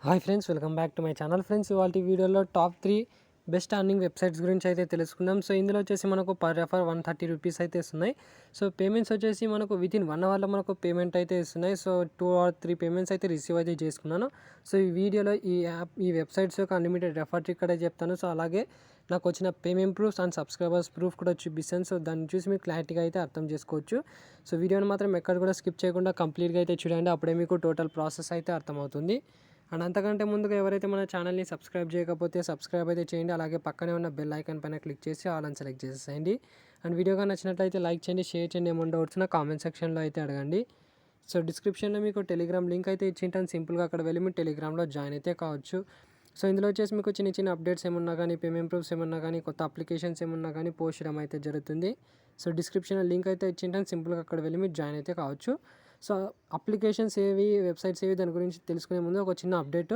Hi friends, welcome back to my channel. Friends, ఇవాళ వీడియోలో top 3 best earning websites గురించి అయితే తెలుసుకుందాం. సో ఇందులో వచ్చేసి మనకు పర్ రెఫర్ 130 రూపీస్ అయితే ఇస్తున్నాయి. సో పేమెంట్స్ వచ్చేసి మనకు వితిన్ 1 అవర్లో మనకు పేమెంట్ అయితే ఇస్తున్నాయి. సో 2 or 3 పేమెంట్స్ అయితే రిసీవ్ అయితే చేసుకున్నాను. సో ఈ వీడియోలో ఈ వెబ్సైట్స్ యొక్క అన్లిమిటెడ్ రెఫర్ ఇక్కడ చెప్తాను. సో అలాగే నాకు వచ్చిన payment proofs and subscribers proof కూడా చూపిస్తాను. సో దాన్ని చూసి మీరు క్లారిటీగా అయితే అర్థం చేసుకోవచ్చు. సో వీడియోని మాత్రం ఎక్కడ కూడా స్కిప్ చేయకుండా కంప్లీట్గా అయితే చూడండి. అప్పుడే మీకు టోటల్ ప్రాసెస్ అయితే అర్థమవుతుంది. అండ్ అంతకంటే ముందుగా ఎవరైతే మన ఛానల్ని సబ్స్క్రైబ్ చేయకపోతే సబ్స్క్రైబ్ అయితే చేయండి. అలాగే పక్కనే ఉన్న బెల్ ఐకాన్ పైన క్లిక్ చేసి ఆల్ అని సెలెక్ట్ చేసేసేయండి. అండ్ వీడియోగా నచ్చినట్లయితే లైక్ చేయండి, షేర్ చేయండి. ఏమన్నా డౌట్స్ నా కామెంట్ సెక్షన్లో అయితే అడగండి. సో డిస్క్రిప్షన్లో మీకు టెలిగ్రామ్ లింక్ అయితే ఇచ్చింటాను. సింపుల్గా అక్కడ వెళ్ళి మీరు టెలిగ్రామ్లో జాయిన్ అయితే కావచ్చు. సో ఇందులో వచ్చేసి మీకు చిన్న చిన్న అప్డేట్స్ ఏమన్నా కానీ, పేమెంట్ ప్రూఫ్స్ ఏమన్నా కానీ, కొత్త అప్లికేషన్స్ ఏమన్నా కానీ పోస్ట్ చేయడం అయితే జరుగుతుంది. సో డిస్క్రిప్షన్లో లింక్ అయితే ఇచ్చింటాను. సింపుల్గా అక్కడ వెళ్ళి మీరు జాయిన్ అయితే కావచ్చు. సో అప్లికేషన్స్ ఏవి, వెబ్సైట్స్ ఏవి, దాని గురించి తెలుసుకునే ముందు ఒక చిన్న అప్డేట్.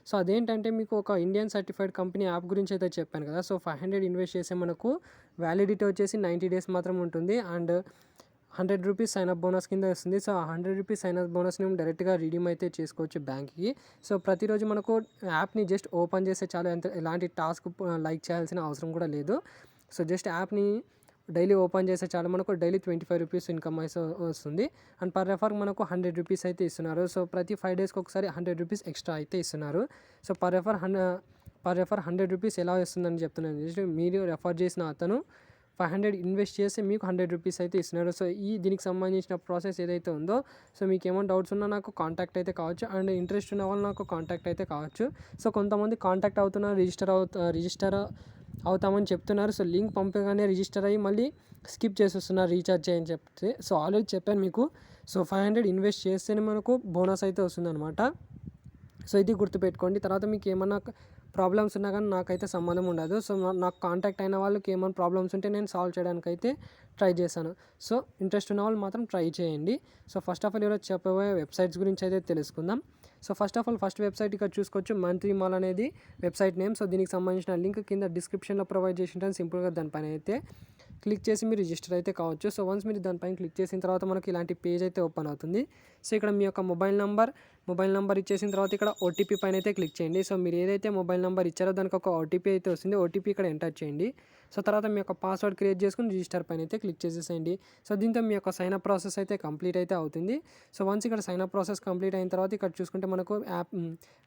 సో అదేంటంటే మీకు ఒక ఇండియన్ సర్టిఫైడ్ కంపెనీ యాప్ గురించి అయితే చెప్పాను కదా. సో 500 ఇన్వెస్ట్ చేస్తే మనకు వ్యాలిడిటీ వచ్చేసి 90 days మాత్రం ఉంటుంది. అండ్ 100 రూపీస్ సైన్అప్ బోనస్ కింద వస్తుంది. సో ఆ 100 రూపీస్ సైన్అప్ బోనస్ని మేము డైరెక్ట్గా రిడీమ్ అయితే చేసుకోవచ్చు బ్యాంక్కి. సో ప్రతిరోజు మనకు యాప్ని జస్ట్ ఓపెన్ చేస్తే చాలు, ఎలాంటి టాస్క్ లైక్ చేయాల్సిన అవసరం కూడా లేదు. సో జస్ట్ యాప్ని డైలీ ఓపెన్ చేస్తే చాలు, మనకు డైలీ 25 రూపీస్ ఇన్కమ్ అయితే వస్తుంది. అండ్ పర్ రెఫర్ మనకు 100 రూపీస్ అయితే ఇస్తున్నారు. సో ప్రతి 5 daysకి ఒకసారి 100 రూపీస్ ఎక్స్ట్రా అయితే ఇస్తున్నారు. సో పర్ రెఫర్ 100 రూపీస్ ఎలా వస్తుందని చెప్తున్నాను. జస్ట్ మీరు రెఫర్ చేసిన అతను 500 ఇన్వెస్ట్ చేస్తే మీకు 100 రూపీస్ అయితే ఇస్తున్నారు. సో దీనికి సంబంధించిన ప్రాసెస్ ఏదైతే ఉందో, సో మీకు ఏమైనా డౌట్స్ ఉన్నా నాకు కాంటాక్ట్ అయితే కావచ్చు. అండ్ ఇంట్రెస్ట్ ఉన్న వాళ్ళు నాకు కాంటాక్ట్ అయితే కావచ్చు. సో కొంతమంది కాంటాక్ట్ అవుతున్నారు, రిజిస్టర్ అవుతామని చెప్తున్నారు. సో లింక్ పంపగానే రిజిస్టర్ అయ్యి మళ్ళీ స్కిప్ చేసేస్తున్నారు రీఛార్జ్ చేయని చెప్తే. సో ఆల్రెడీ చెప్పాను మీకు. సో 500 ఇన్వెస్ట్ చేస్తేనే మనకు బోనస్ అయితే వస్తుందన్నమాట. సో ఇది గుర్తుపెట్టుకోండి. తర్వాత మీకు ఏమన్నా ప్రాబ్లమ్స్ ఉన్నా కానీ నాకైతే సంబంధం ఉండదు. సో నాకు కాంటాక్ట్ అయిన వాళ్ళకి ఏమైనా ప్రాబ్లమ్స్ ఉంటే నేను సాల్వ్ చేయడానికి అయితే ట్రై చేశాను. సో ఇంట్రెస్ట్ ఉన్న వాళ్ళు మాత్రం ట్రై చేయండి. సో ఫస్ట్ ఆఫ్ ఆల్ ఈరోజు చెప్పబోయే వెబ్సైట్స్ గురించి అయితే తెలుసుకుందాం. So first of all first website ఇక్కడ చూసుకోవచ్చు, మంత్లీ మాల్ అనేది వెబ్సైట్ నేమ్. సో దీనికి సంబంధించిన లింక్ కింద డిస్క్రిప్షన్లో ప్రొవైడ్ చేసి ఉంటాను. సింపుల్గా దానిపైన అయితే క్లిక్ చేసి మీరు రిజిస్టర్ అయితే కావచ్చు. సో వన్స్ మీరు దానిపైన క్లిక్ చేసిన తర్వాత మనకి ఇలాంటి పేజ్ అయితే ఓపెన్ అవుతుంది. సో ఇక్కడ మీ యొక్క మొబైల్ నెంబర్ ఇచ్చేసిన తర్వాత ఇక్కడ ఓటీపీ పైన అయితే క్లిక్ చేయండి. సో మీరు ఏదైతే మొబైల్ నెంబర్ ఇచ్చారో దానికి ఒక ఓటీపీ అయితే వస్తుంది. ఓటీపీ ఇక్కడ ఎంటర్ చేయండి. సో తర్వాత మీ యొక్క పాస్వర్డ్ క్రియేట్ చేసుకుని రిజిస్టర్ పైన అయితే క్లిక్ చేసేసేయండి. సో దీంతో మీ యొక్క సైన్ అప్ ప్రాసెస్ అయితే కంప్లీట్ అయితే అవుతుంది. సో వన్స్ ఇక్కడ సైన్ అప్ ప్రాసెస్ కంప్లీట్ అయిన తర్వాత ఇక్కడ చూసుకుంటే మనకు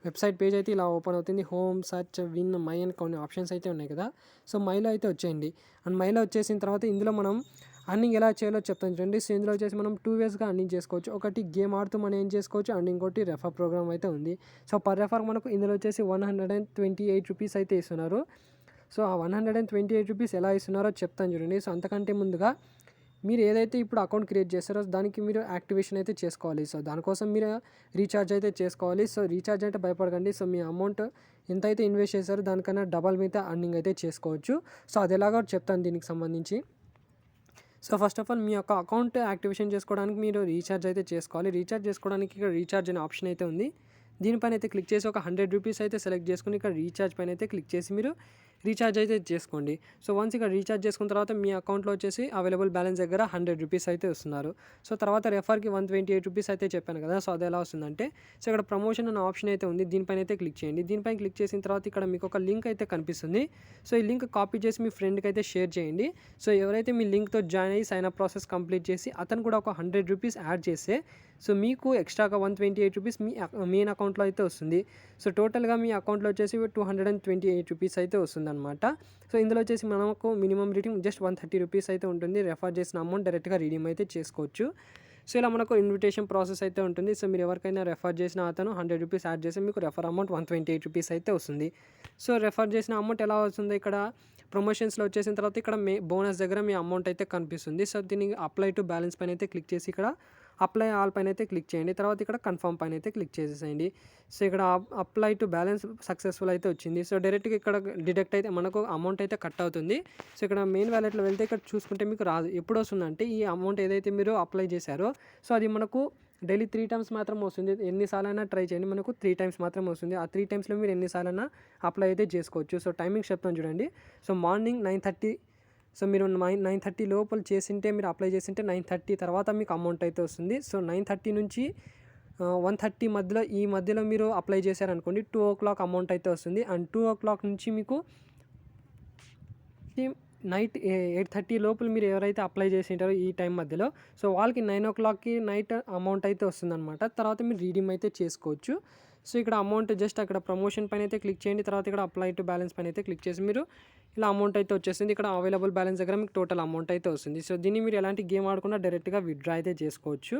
వెబ్సైట్ పేజ్ అయితే ఇలా ఓపెన్ అవుతుంది. హోమ్, సర్చ్, విన్, మై అని కొన్ని ఆప్షన్స్ అయితే ఉన్నాయి కదా. సో మైలో అయితే వచ్చేయండి. అండ్ మైలో వచ్చేసిన తర్వాత ఇందులో మనం అర్నింగ్ ఎలా చేయాలో చెప్తాను చూడండి. సో ఇందులో వచ్చేసి మనం 2 waysగా అర్నింగ్ చేసుకోవచ్చు. ఒకటి గేమ్ ఆడుతూ మనం ఏం చేసుకోవచ్చు, అండ్ ఇంకోటి రెఫర్ ప్రోగ్రామ్ అయితే ఉంది. సో పర్ రెఫర్ మనకు ఇందులో వచ్చేసి 128 రూపీస్ అయితే ఇస్తున్నారు. సో ఆ 128 రూపీస్ ఎలా ఇస్తున్నారో చెప్తాను చూడండి. సో అంతకంటే ముందుగా మీరు ఏదైతే ఇప్పుడు అకౌంట్ క్రియేట్ చేస్తారో దానికి మీరు యాక్టివేషన్ అయితే చేసుకోవాలి. సో దానికోసం మీరు రీఛార్జ్ అయితే చేసుకోవాలి. సో రీఛార్జ్ అంటే భయపడకండి. సో మీ అమౌంట్ ఎంత అయితే ఇన్వెస్ట్ చేశారో దానికన్నా డబల్ మీద అర్నింగ్ అయితే చేసుకోవచ్చు. సో అది ఎలాగో చెప్తాను దీనికి సంబంధించి. సో ఫస్ట్ ఆఫ్ ఆల్ మీ యొక్క అకౌంట్ యాక్టివేషన్ చేసుకోవడానికి మీరు రీఛార్జ్ అయితే చేసుకోవాలి. రీఛార్జ్ చేసుకోవడానికి ఇక్కడ రీఛార్జ్ అనే ఆప్షన్ అయితే ఉంది. దీనిపైన అయితే క్లిక్ చేసి ఒక 100 రూపీస్ అయితే సెలెక్ట్ చేసుకుని ఇక్కడ రీఛార్జ్ పైన అయితే క్లిక్ చేసి మీరు రీఛార్జ్ అయితే చేసుకోండి. సో వన్స్ ఇక్కడ రీఛార్జ్ చేసుకున్న తర్వాత మీ అకౌంట్లో వచ్చేసి అవైలబుల్ బ్యాలెన్స్ దగ్గర 100 రూపీస్ అయితే వస్తున్నారు. సో తర్వాత రెఫర్కి 128 రూపీస్ అయితే చెప్పాను కదా. సో అది ఎలా వస్తుందంటే, సో ఇక్కడ ప్రమోషన్ అనే ఆప్షన్ అయితే ఉంది. దీనిపైన అయితే క్లిక్ చేయండి. దీనిపైన క్లిక్ చేసిన తర్వాత ఇక్కడ మీకు ఒక లింక్ అయితే కనిపిస్తుంది. సో ఈ లింక్ కాపీ చేసి మీ ఫ్రెండ్కి అయితే షేర్ చేయండి. సో ఎవరైతే మీ లింక్తో జాయిన్ అయ్యి సైన్ అప్ ప్రాసెస్ కంప్లీట్ చేసి అతను కూడా ఒక 100 రూపీస్ యాడ్ చేస్తే సో మీకు ఎక్స్ట్రాగా 128 రూపీస్ మీ మెయిన్ అకౌంట్లో అయితే వస్తుంది. సో టోటల్గా మీ అకౌంట్లో వచ్చేసి 228 రూపీస్ అయితే వస్తుంది అనమాట. సో ఇందులో వచ్చేసి మనకు మినిమం రేటింగ్ జస్ట్ 130 రూపీస్ అయితే ఉంటుంది. రెఫర్ చేసిన అమౌంట్ డైరెక్ట్గా రిడీమ్ అయితే చేసుకోవచ్చు. సో ఇలా మనకు ఇన్విటేషన్ ప్రాసెస్ అయితే ఉంటుంది. సో మీరు ఎవరికైనా రెఫర్ చేసిన అతను 100 రూపీస్ యాడ్ చేస్తే మీకు రెఫర్ అమౌంట్ 128 రూపీస్ అయితే వస్తుంది. సో రెఫర్ చేసిన అమౌంట్ ఎలా వస్తుంది, ఇక్కడ ప్రమోషన్స్లో వచ్చేసిన తర్వాత ఇక్కడ బోనస్ దగ్గర మీ అమౌంట్ అయితే కనిపిస్తుంది. సో దీనికి అప్లై టు బ్యాలెన్స్ పైన అయితే క్లిక్ చేసి ఇక్కడ అప్లై ఆల్ పైన అయితే క్లిక్ చేయండి. తర్వాత ఇక్కడ కన్ఫర్మ్ పైన అయితే క్లిక్ చేసేసేయండి. సో ఇక్కడ అప్లై టు బ్యాలెన్స్ సక్సెస్ఫుల్ అయితే వచ్చింది. సో డైరెక్ట్గా ఇక్కడ డిడక్ట్ అయితే మనకు అమౌంట్ అయితే కట్ అవుతుంది. సో ఇక్కడ మెయిన్ వ్యాలెట్లో వెళ్తే ఇక్కడ చూసుకుంటే మీకు రాదు. ఎప్పుడు వస్తుందంటే ఈ అమౌంట్ ఏదైతే మీరు అప్లై చేశారో సో అది మనకు డైలీ 3 times మాత్రం వస్తుంది. ఎన్నిసార్లైనా ట్రై చేయండి, మనకు 3 times మాత్రం వస్తుంది. ఆ 3 timesలో మీరు ఎన్నిసార్లైనా అప్లై అయితే చేసుకోవచ్చు. సో టైమింగ్ చెప్తాను చూడండి. సో మార్నింగ్ 9:30, సో మీరు 9:30 లోపల చేసింటే, మీరు అప్లై చేసింటే 9:30 తర్వాత మీకు అమౌంట్ అయితే వస్తుంది. సో 9:30 నుంచి 1:30 మధ్యలో ఈ మధ్యలో మీరు అప్లై చేశారనుకోండి 2:00 అమౌంట్ అయితే వస్తుంది. అండ్ 2:00 నుంచి మీకు నైట్ 8:30 లోపల మీరు ఎవరైతే అప్లై చేసి ఉంటారో ఈ టైం మధ్యలో, సో వాళ్ళకి 9:00కి నైట్ అమౌంట్ అయితే వస్తుందన్నమాట. తర్వాత మీరు రీడీమ్ అయితే చేసుకోవచ్చు. సో ఇక్కడ అమౌంట్ జస్ట్ అక్కడ ప్రమోషన్ పైన అయితే క్లిక్ చేయండి. తర్వాత ఇక్కడ అప్లై టు బ్యాలెన్స్ పైన అయితే క్లిక్ చేసి మీరు ఇలా అమౌంట్ అయితే వచ్చేస్తుంది. ఇక్కడ అవైలబుల్ బ్యాలెన్స్ దగ్గర మీకు టోటల్ అమౌంట్ అయితే వస్తుంది. సో దీన్ని మీరు ఎలాంటి గేమ్ ఆడకుండా డైరెక్ట్గా విత్డ్రా అయితే చేసుకోవచ్చు.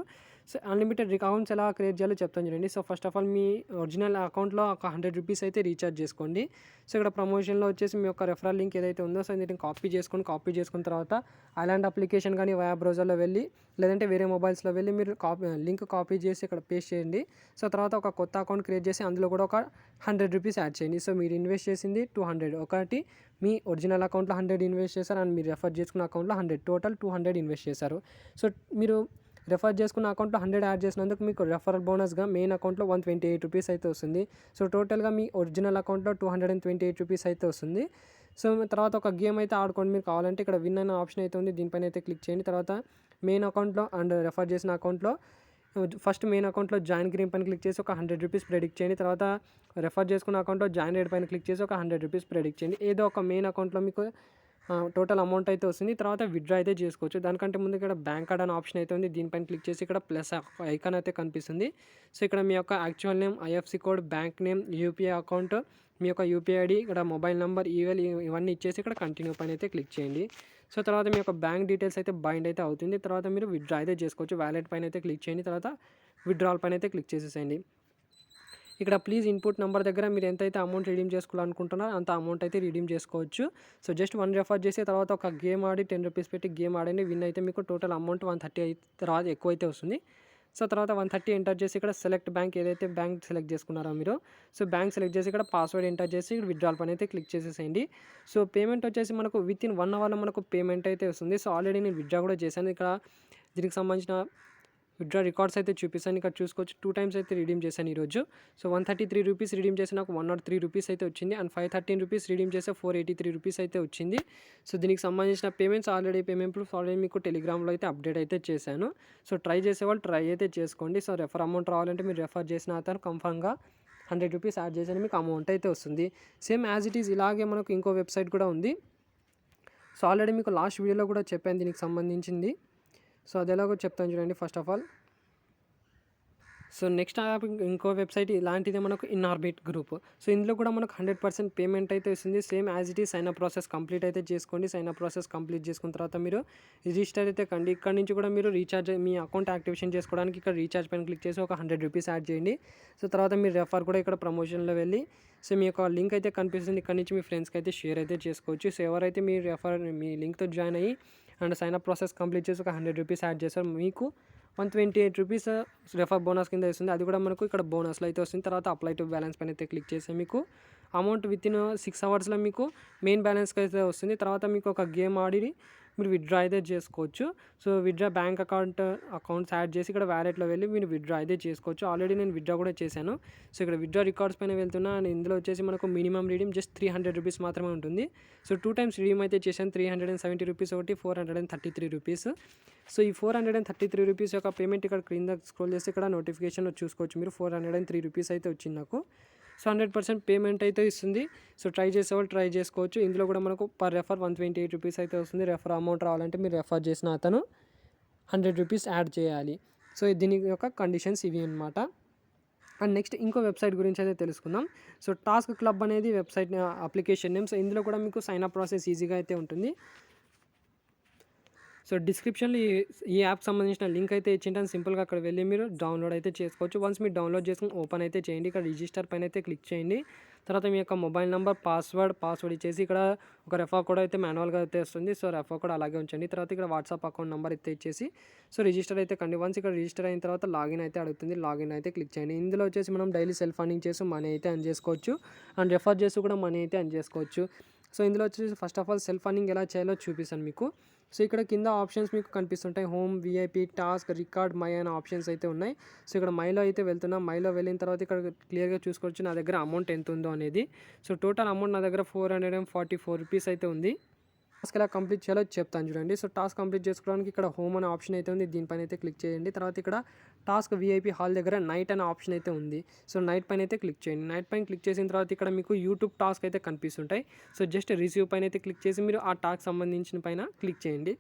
సో అన్లిమిటెడ్ అకౌంట్స్ ఎలా క్రియేట్ చేయాలో చెప్తాను చూడండి. So first of all me original అకౌంట్లో ఒక 100 రూపీస్ అయితే రీఛార్జ్ చేసుకోండి. సో ఇక్కడ ప్రమోషన్లో వచ్చేసి మీ యొక్క రెఫరల్ లింక్ ఏదైతే ఉందో సో దీన్ని కాపీ చేసుకున్న తర్వాత ఐలాండ్ అప్లికేషన్ కానీ వయా బ్రౌజర్లో వెళ్ళి లేదంటే వేరే మొబైల్స్లో వెళ్ళి మీరు లింక్ కాపీ చేసి ఇక్కడ పేస్ట్ చేయండి. సో తర్వాత ఒక కొత్త అకౌంట్ క్రియేట్ చేసి అందులో కూడా ఒక 100 రూపీస్ యాడ్ చేయండి. సో మీరు ఇన్వెస్ట్ చేసింది 200, ఒకటి మీ ఒరిజినల్ అకౌంట్లో 100 ఇన్వెస్ట్ చేశారు అండ్ మీరు రెఫర్ చేసుకున్న అకౌంట్లో 100, టోటల్ 200 ఇన్వెస్ట్ చేశారు. సో మీరు రెఫర్ చేసుకున్న అకౌంట్లో 100 యాడ్ చేసినందుకు మీకు రెఫరల్ బోనస్గా మెయిన్ అకౌంట్లో 128 రూపీస్ అయితే వస్తుంది. సో టోటల్గా మీ ఒరిజినల్ అకౌంట్లో 228 రూపీస్ అయితే వస్తుంది. సో తర్వాత ఒక గేమ్ అయితే ఆడుకోండి. మీరు కావాలంటే ఇక్కడ విన్ అనే ఆప్షన్ అయితే ఉంది, దీనిపైన అయితే క్లిక్ చేయండి. తర్వాత మెయిన్ అకౌంట్లో అండ్ రెఫర్ చేసిన అకౌంట్లో ఫస్ట్ మెయిన్ అకౌంట్లో జాయిన్ గ్రీన్ పైన క్లిక్ చేసి ఒక 100 రూపీస్ ప్రెడిక్ట్ చేయండి. తర్వాత రెఫర్ చేసుకున్న అకౌంట్లో జాయిన్ రేట్ పైన క్లిక్ చేసి ఒక 100 రూపీస్ ప్రెడిక్ట్ చేయండి. ఏదో ఒక మెయిన్ అకౌంట్లో మీకు టోటల్ అమౌంట్ అయితే వస్తుంది. తర్వాత విత్డ్రా అయితే చేసుకోవచ్చు. దానికంటే ముందు ఇక్కడ బ్యాంక్ కార్డ్ అనే ఆప్షన్ అయితే ఉంది, దీనిపైన క్లిక్ చేసి ఇక్కడ ప్లస్ ఐకాన్ అయితే కనిపిస్తుంది. సో ఇక్కడ మీ యొక్క actual name, IFSC code, bank name, UPI account, మీ యొక్క యూపీఐ ఐడి, ఇక్కడ మొబైల్ నెంబర్, ఈమెయిల్ ఇవన్నీ ఇచ్చేసి ఇక్కడ కంటిన్యూ పైన అయితే క్లిక్ చేయండి. సో తర్వాత మీ యొక్క బ్యాంక్ డీటెయిల్స్ అయితే బైండ్ అయితే అవుతుంది. తర్వాత మీరు విత్డ్రా అయితే చేసుకోవచ్చు. వ్యాలెట్ పైన అయితే క్లిక్ చేయండి. తర్వాత విత్డ్రాల్ పైన అయితే క్లిక్ చేసేసేయండి. ఇక్కడ ప్లీజ్ ఇన్పుట్ నెంబర్ దగ్గర మీరు ఎంతైతే అమౌంట్ రిడీమ్ చేసుకోవాలనుకుంటున్నారో అంత అమౌంట్ అయితే రిడీమ్ చేసుకోవచ్చు. సో జస్ట్ 1 రెఫర్ చేసి తర్వాత ఒక గేమ్ ఆడి 10 రూపీస్ పెట్టి గేమ్ ఆడండి. విన్ అయితే మీకు టోటల్ అమౌంట్ 130 తర్వాత ఎక్కువ అయితే వస్తుంది. సో తర్వాత 130 ఎంటర్ చేసి ఇక్కడ సెలెక్ట్ బ్యాంక్, ఏదైతే బ్యాంక్ సెలెక్ట్ చేసుకున్నారో మీరు, సో బ్యాంక్ సెలెక్ట్ చేసి ఇక్కడ పాస్వర్డ్ ఎంటర్ చేసి ఇక్కడ విత్డ్రాల్ పని అయితే క్లిక్ చేసేసేయండి. సో పేమెంట్ వచ్చేసి మనకు వితిన్ 1 అవర్లో మనకు పేమెంట్ అయితే వస్తుంది. సో ఆల్రెడీ నేను విత్డ్రా కూడా చేశాను. ఇక్కడ దీనికి సంబంధించిన విత్డ్రా రికార్డ్స్ అయితే చూపిస్తాను. ఇక్కడ చూసుకోవచ్చు 2 టైమ్స్ అయితే రిడీమ్ చేశాను ఈరోజు. సో 133 రూపీస్ రిడీమ్ చేసి నాకు 103 రూపీస్ అయితే వచ్చింది. అండ్ 513 రూపీస్ రిడీమ్ చేస్తే 483 రూపీస్ అయితే వచ్చింది. సో దీనికి సంబంధించిన payments already payment proof already మీకు టెలిగ్రామ్లో అయితే అప్డేట్ అయితే చేశాను. సో ట్రై చేసేవాళ్ళు ట్రై అయితే చేసుకోండి. సో రెఫర్ అమౌంట్ రావాలంటే మీరు రెఫర్ చేసిన అతను కన్ఫర్మ్గా 100 రూపీస్ యాడ్ చేసి మీకు అమౌంట్ అయితే వస్తుంది. సేమ్ యాజ్ ఇట్ ఈజ్ ఇలాగే మనకు ఇంకో వెబ్సైట్ కూడా ఉంది. సో ఆల్రెడీ మీకు లాస్ట్ వీడియోలో కూడా చెప్పాను దీనికి సంబంధించింది. సో అది ఎలాగో చెప్తాను చూడండి. First of all so next app ఇంకో వెబ్సైట్ ఇలాంటిదే మనకు ఇన్ఆర్బిట్ గ్రూప్. సో ఇందులో కూడా మనకు 100% పేమెంట్ అయితే వస్తుంది. Same as it is sign up process complete అయితే చేసుకోండి. సైన్ అప్ ప్రాసెస్ కంప్లీట్ చేసుకున్న తర్వాత మీరు రిజిస్టర్ అయితే కండి. ఇక్కడ నుంచి కూడా మీరు రీఛార్జ్ మీ అకౌంట్ యాక్టివేషన్ చేసుకోవడానికి ఇక్కడ రీఛార్జ్ పైన క్లిక్ చేసి ఒక 100 రూపీస్ యాడ్ చేయండి. సో తర్వాత మీరు రెఫర్ కూడా ఇక్కడ ప్రమోషన్లో వెళ్ళి సో మీ యొక్క లింక్ అయితే కనిపిస్తుంది. ఇక్కడ నుంచి మీ ఫ్రెండ్స్కి అయితే షేర్ అయితే చేసుకోవచ్చు. సో ఎవరైతే మీ రెఫర్ మీ లింక్తో జాయిన్ అయ్యి and sign up process complete చేసి ఒక 100 రూపీస్ యాడ్ చేస్తారు, మీకు 128 రూపీస్ రెఫర్ బోనస్ కింద వస్తుంది. అది కూడా మనకు ఇక్కడ బోనస్లో అయితే వస్తుంది. తర్వాత అప్లై టు బ్యాలెన్స్ పైన అయితే క్లిక్ చేసి మీకు అమౌంట్ వితిన్ 6 అవర్స్లో మీకు మెయిన్ బ్యాలెన్స్కి అయితే వస్తుంది. తర్వాత మీకు ఒక గేమ్ ఆడి మీరు విత్డ్రా అయితే చేసుకోవచ్చు. So withdraw bank accounts add చేసి ఇక్కడ వ్యాలెట్లో వెళ్ళి మీరు విత్డ్రా అయితే చేసుకోవచ్చు. ఆల్రెడీ నేను విత్డ్రా కూడా చేశాను. సో ఇక్కడ విత్డ్రా రికార్డ్స్ పైన వెళ్తున్నా అండ్ ఇందులో వచ్చేసి మనకు మినిమం రీడీమ్ జస్ట్ 300 రూపీస్ మాత్రమే ఉంటుంది. సో 2 టైమ్స్ రీడీమ్ అయితే చేశాను. 370 రూపీస్ ఒకటి, 433 రూపీస్. సో ఈ 433 రూపీస్ యొక్క పేమెంట్ ఇక్కడ క్రింద స్క్రోల్ చేసి ఇక్కడ నోటిఫికేషన్ చూసుకోవచ్చు మీరు. 403 రూపీస్ అయితే వచ్చింది నాకు. సో 100% పేమెంట్ అయితే ఇస్తుంది. సో ట్రై చేసేవాళ్ళు ట్రై చేసుకోవచ్చు. ఇందులో కూడా మనకు పర్ రెఫర్ 128 రూపీస్ అయితే వస్తుంది. రెఫర్ అమౌంట్ రావాలంటే మీరు రెఫర్ చేసిన అతను 100 రూపీస్ యాడ్ చేయాలి. సో దీని యొక్క కండిషన్స్ ఇవి అనమాట. అండ్ నెక్స్ట్ ఇంకో వెబ్సైట్ గురించి అయితే తెలుసుకుందాం. సో టాస్క్ క్లబ్ అనేది వెబ్సైట్ అప్లికేషన్ నేమ్. సో ఇందులో కూడా మీకు సైన్ అప్ ప్రాసెస్ ఈజీగా అయితే ఉంటుంది. సో డిస్క్రిప్షన్లో ఈ యాప్ సంబంధించిన లింక్ అయితే ఇచ్చింటాను. సింపుల్గా అక్కడ వెళ్ళి మీరు డౌన్లోడ్ అయితే చేసుకోవచ్చు. వన్స్ మీరు డౌన్లోడ్ చేసుకుని ఓపెన్ అయితే చేయండి. ఇక్కడ రిజిస్టర్ పైన అయితే క్లిక్ చేయండి. తర్వాత మీ యొక్క మొబైల్ నెంబర్, పాస్వర్డ్ ఇచ్చేసి ఇక్కడ ఒక రెఫర్ కోడ్ అయితే మాన్యువల్గా అయితే వస్తుంది. సో రెఫర్ కోడ్ అలాగే ఉంచండి. తర్వాత ఇక్కడ వాట్సాప్ అకౌంట్ నెంబర్ అయితే ఇచ్చేసి సో రిజిస్టర్ అయితే కండి. వన్స్ ఇక్కడ రిజిస్టర్ అయిన తర్వాత లాగిన్ అయితే అడుగుతుంది. లాగిన్ అయితే క్లిక్ చేయండి. ఇందులో వచ్చేసి మనం డైలీ సెల్ఫ్ ఫండింగ్ చేసి మనీ అయితే అర్న్ చేసుకోవచ్చు అండ్ రెఫర్ చేసి కూడా మనీ అయితే అర్న్ చేసుకోవచ్చు. సో ఇందులో వచ్చేసి first of all self funding ఎలా చేయాలో చూపిస్తాను మీకు. సో ఇక్కడ కింద ఆప్షన్స్ మీకు కనిపిస్తుంటాయి. Home, VIP, task, record, my అనే ఆప్షన్స్ అయితే ఉన్నాయి. సో ఇక్కడ మైలో అయితే వెళ్తున్నా. మైలో వెళ్ళిన తర్వాత ఇక్కడ క్లియర్గా చూసుకోవచ్చు నా దగ్గర అమౌంట్ ఎంత ఉందో అనేది. సో టోటల్ అమౌంట్ నా దగ్గర 444 రూపీస్ అయితే ఉంది. టాస్క్ ఎలా కంప్లీట్ చేయాలో చెప్తాను చూడండి. సో టాస్క్ కంప్లీట్ చేసుకోవడానికి ఇక్కడ హోమ్ అనే ఆప్షన్ అయితే ఉంది. దీనిపైన అయితే క్లిక్ చేయండి. తర్వాత ఇక్కడ టాస్క్ వీఐపీ హాల్ దగ్గర నైట్ అనే ఆప్షన్ అయితే ఉంది. సో నైట్ పైన అయితే క్లిక్ చేయండి. నైట్ పైన క్లిక్ చేసిన తర్వాత ఇక్కడ మీకు యూట్యూబ్ టాస్క్ అయితే కనిపిస్తుంటాయి. సో జస్ట్ రిసీవ్ పైన అయితే క్లిక్ చేసి మీరు ఆ టాస్క్ సంబంధించిన పైన క్లిక్ చేయండి.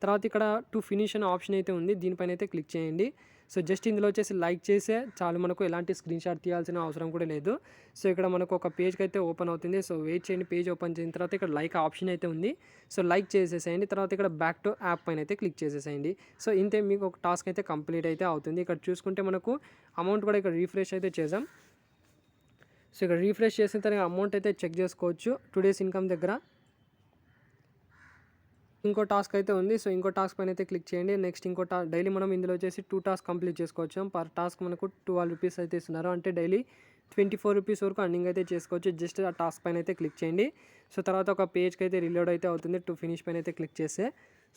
తర్వాత ఇక్కడ టు ఫినిష్ అనే ఆప్షన్ అయితే ఉంది. దీనిపైన అయితే క్లిక్ చేయండి. సో జస్ట్ ఇందులో వచ్చేసి లైక్ చేసే చాలు, మనకు ఎలాంటి స్క్రీన్ షాట్ తీయాల్సిన అవసరం కూడా లేదు. సో ఇక్కడ మనకు ఒక పేజ్కి అయితే ఓపెన్ అవుతుంది. సో వెయిట్ చేయండి. పేజ్ ఓపెన్ చేసిన తర్వాత ఇక్కడ లైక్ ఆప్షన్ అయితే ఉంది. సో లైక్ చేసేసేయండి. తర్వాత ఇక్కడ బ్యాక్ టు యాప్ పైన అయితే క్లిక్ చేసేసేయండి. సో ఇంతే, మీకు ఒక టాస్క్ అయితే కంప్లీట్ అయితే అవుతుంది. ఇక్కడ చూసుకుంటే మనకు అమౌంట్ కూడా ఇక్కడ రీఫ్రెష్ అయితే చేసాం. సో ఇక్కడ రీఫ్రెష్ చేసిన తర్వాత అమౌంట్ అయితే చెక్ చేసుకోవచ్చు. 2 days ఇన్కమ్ దగ్గర ఇంకో టాస్క్ అయితే ఉంది. సో ఇంకో టాస్క్ పైన అయితే క్లిక్ చేయండి. నెక్స్ట్ ఇంకో డైలీ మనం ఇందులో వచ్చేసి 2 టాస్క్ కంప్లీట్ చేసుకోవచ్చు. పర్ టాస్క్ మనకు 12 రూపీస్ అయితే ఇస్తున్నారు. అంటే డైలీ 24 రూపీస్ వరకు అర్నింగ్ అయితే చేసుకోవచ్చు. జస్ట్ ఆ టాస్క్ పైన అయితే క్లిక్ చేయండి. సో తర్వాత ఒక పేజ్కి అయితే రీలోడ్ అయితే అవుతుంది. టు ఫినిష్ పైన అయితే క్లిక్ చేస్తే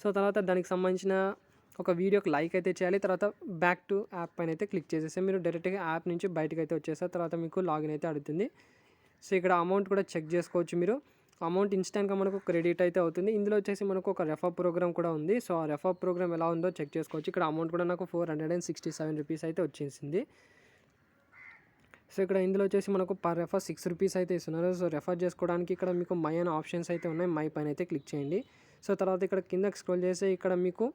సో తర్వాత దానికి సంబంధించిన ఒక వీడియోకి లైక్ అయితే చేయాలి. తర్వాత బ్యాక్ టు యాప్ పైన అయితే క్లిక్ చేసేస్తే మీరు డైరెక్ట్గా యాప్ నుంచి బయటకు అయితే వచ్చేస్తారు. తర్వాత మీకు లాగిన్ అయితే అడుగుతుంది. సో ఇక్కడ అమౌంట్ కూడా చెక్ చేసుకోవచ్చు. మీరు అమౌంట్ ఇన్స్టెంట్గా మనకు క్రెడిట్ అయితే అవుతుంది. ఇందులో వచ్చేసి మనకు ఒక రెఫర్ ప్రోగ్రామ్ కూడా ఉంది. సో ఆ రెఫర్ ప్రోగ్రామ్ ఎలా ఉందో చెక్ చేసుకోవచ్చు. ఇక్కడ అమౌంట్ కూడా నాకు 467 రూపీస్ అయితే వచ్చేసింది. సో ఇక్కడ ఇందులో వచ్చేసి మనకు పర్ రెఫర్ 6 రూపీస్ అయితే ఇస్తున్నారు. సో రెఫర్ చేసుకోవడానికి ఇక్కడ మీకు మై అనే ఆప్షన్స్ అయితే ఉన్నాయి. మై పైన అయితే క్లిక్ చేయండి. సో తర్వాత ఇక్కడ కిందకి స్క్రోల్ చేస్తే ఇక్కడ మీకు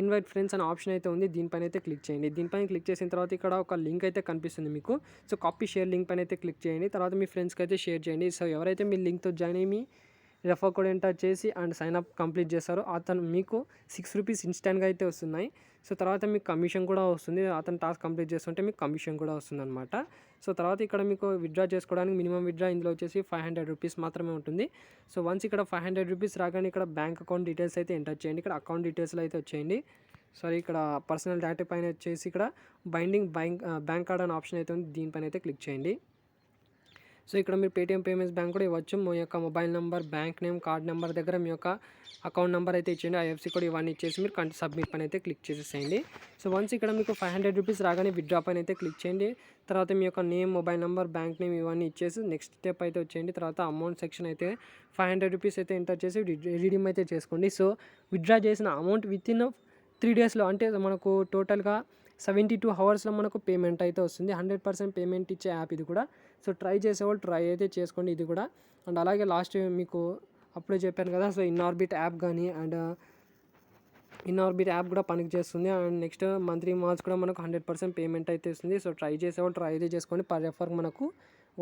ఇన్వైట్ ఫ్రెండ్స్ అనే ఆప్షన్ అయితే ఉంది. దీనిపైన అయితే క్లిక్ చేయండి. దీనిపైన క్లిక్ చేసిన తర్వాత ఇక్కడ ఒక లింక్ అయితే కనిపిస్తుంది మీకు. సో కాపీ షేర్ లింక్ పైన అయితే క్లిక్ చేయండి. తర్వాత మీ ఫ్రెండ్స్కి అయితే షేర్ చేయండి. సో ఎవరైతే మీ లింక్తో జాయిన్ అయ్యి మీ రెఫర్ కోడ్ ఎంటర్ చేసి అండ్ సైన్ అప్ కంప్లీట్ చేస్తారో అతను మీకు 6 రూపీస్ ఇన్స్టెంట్గా అయితే వస్తున్నాయి. సో తర్వాత మీకు కమిషన్ కూడా వస్తుంది. అతను టాస్క్ కంప్లీట్ చేస్తుంటే మీకు కమిషన్ కూడా వస్తుంది అనమాట. సో తర్వాత ఇక్కడ మీకు విత్డ్రా చేసుకోవడానికి మినిమం విత్డ్రా ఇందులో వచ్చేసి 500 రూపీస్ మాత్రమే ఉంటుంది. సో వన్స్ ఇక్కడ 500 రూపీస్ రాగానే ఇక్కడ బ్యాంక్ అకౌంట్ డీటెయిల్స్ అయితే ఎంటర్ చేయండి. ఇక్కడ అకౌంట్ డీటెయిల్స్లో అయితే వచ్చేయండి. సారీ, ఇక్కడ పర్సనల్ డేటా పైన వచ్చేసి ఇక్కడ బైండింగ్ బ్యాంక్ కార్డ్ అనే ఆప్షన్ అయితే ఉంది. దీనిపైన అయితే క్లిక్ చేయండి. సో ఇక్కడ మీరు పేటీఎం పేమెంట్స్ బ్యాంక్ కూడా ఇవ్వచ్చు. మీ యొక్క mobile number, bank name, card number దగ్గర మీ యొక్క అకౌంట్ నెంబర్ అయితే ఇచ్చేయండి. ఐఎఫ్సీ కోడ్ ఇవన్నీ ఇచ్చేసి మీరు సబ్మిట్ పైన అయితే క్లిక్ చేసేసేయండి. సో వన్స్ ఇక్కడ మీకు 500 రూపీస్ రాగానే విత్డ్రా పైన అయితే క్లిక్ చేయండి. తర్వాత మీ యొక్క name, mobile number, bank name ఇవన్నీ ఇచ్చేసి నెక్స్ట్ స్టెప్ అయితే వచ్చేయండి. తర్వాత అమౌంట్ సెక్షన్ అయితే 500 రూపీస్ అయితే ఎంటర్ చేసి రిడీమ్ అయితే చేసుకోండి. సో విత్డ్రా చేసిన అమౌంట్ వితిన్ 3 డేస్లో, అంటే మనకు టోటల్గా 72 అవర్స్లో మనకు పేమెంట్ అయితే వస్తుంది. 100% పేమెంట్ ఇచ్చే యాప్ ఇది కూడా. సో ట్రై చేసేవాళ్ళు ట్రై అయితే చేసుకోండి ఇది కూడా. అండ్ అలాగే లాస్ట్ మీకు అప్పుడే చెప్పాను కదా, సో ఇన్ఆర్బిట్ యాప్ కానీ అండ్ ఇన్ఆర్బిట్ యాప్ కూడా పనికి చేస్తుంది. అండ్ నెక్స్ట్ మంత్లీ మాల్స్ కూడా మనకు 100% పేమెంట్ అయితే ఇస్తుంది. సో ట్రై చేసేవాళ్ళు ట్రై అయితే చేసుకోండి. పర్ రెఫర్ మనకు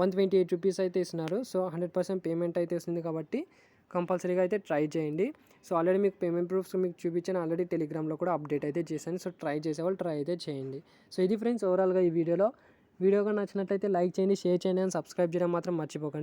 128 రూపీస్ అయితే ఇస్తున్నారు. సో 100% పేమెంట్ అయితే ఇస్తుంది కాబట్టి కంపల్సరీగా అయితే ట్రై చేయండి. సో ఆల్రెడీ మీకు పేమెంట్ ప్రూఫ్స్ మీకు చూపించాను. ఆల్రెడీ టెలిగ్రామ్లో కూడా అప్డేట్ అయితే చేశాను. సో ట్రై చేసేవాళ్ళు ట్రై అయితే చేయండి. సో ఇది ఫ్రెండ్స్ ఓవరాల్గా ఈ వీడియో నచ్చినట్లయితే లైక్ చేయండి, షేర్ చేయండి అండ్ సబ్స్క్రైబ్ చేయడం మాత్రం మర్చిపోకండి.